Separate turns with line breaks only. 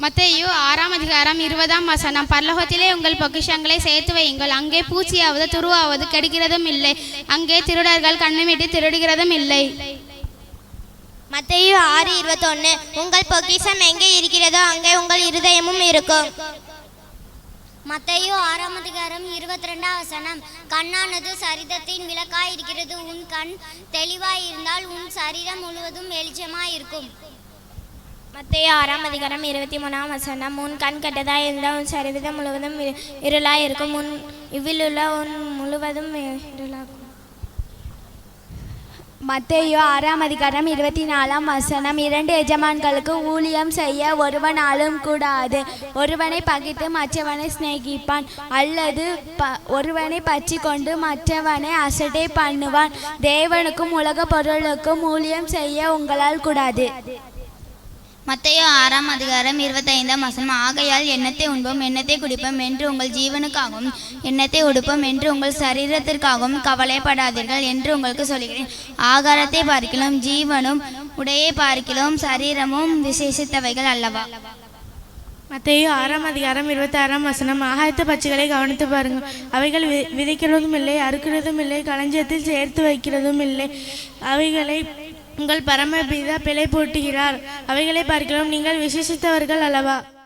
மத்தேயு 6:20 பரலோகத்திலே உங்கள் பொக்கிஷங்களை சேர்த்து வையுங்கள், அங்கே பூச்சியாவது துருவாவது கெடுக்கிறதும் இல்லை, அங்கே திருடர்கள் கண்ணுமிட்டு திருடுகிறதும் இல்லை.
மத்தேயு 6:21 உங்கள் பொக்கிஷம் எங்கே இருக்கிறதோ அங்கே உங்கள் இருதயமும் இருக்கும்.
மத்தேயு 6:22 கண்ணானது சரீரத்தின் விளக்காய் இருக்கிறது. உன் கண் தெளிவாய் இருந்தால் உன் சரீரம் முழுவதும் வெளிச்சமாய் இருக்கும்.
மத்தேயு 6:23 உன் கண் கெட்டதாய் இருந்தால் உன் சரீரம் முழுவதும் இருளாய் இருக்கும். உன் இவ்விலுள்ள உன் முழுவதும் இருளாகும்.
மத்தேயு 6:24 இரண்டு எஜமான்களுக்கு ஊழியம் செய்ய ஒருவனாலும் கூடாது. ஒருவனை பகைத்து மற்றவனை சிநேகிப்பான், அல்லது ஒருவனை பற்றி கொண்டு மற்றவனை அசட்டை பண்ணுவான். தேவனுக்கும் உலக பொருளுக்கும் ஊழியம் செய்ய உங்களால் கூடாது.
மத்தேயு 6:25 ஆகையால் எண்ணத்தை உண்போம் எண்ணத்தை குடிப்போம் என்று உங்கள் ஜீவனுக்காகவும் எண்ணத்தை உடுப்போம் என்று உங்கள் சரீரத்திற்காகவும் கவலைப்படாதீர்கள் என்று உங்களுக்கு சொல்கிறேன். ஆகாரத்தை பார்க்கிலும் ஜீவனும் உடையை பார்க்கிலும் சரீரமும் விசேஷித்தவைகள் அல்லவா?
மத்தேயு 6:26 ஆகாயத்து பட்சிகளை கவனித்து பாருங்கள், அவைகள் விதைக்கிறதும் இல்லை, அறுக்கிறதும் இல்லை, களஞ்சியத்தில் சேர்த்து வைக்கிறதும் இல்லை, அவைகளை உங்கள் பரமபிதா பிழை போட்டுகிறார். அவைகளை பார்க்கிறோம், நீங்கள் விசேஷித்தவர்கள் அல்லவா?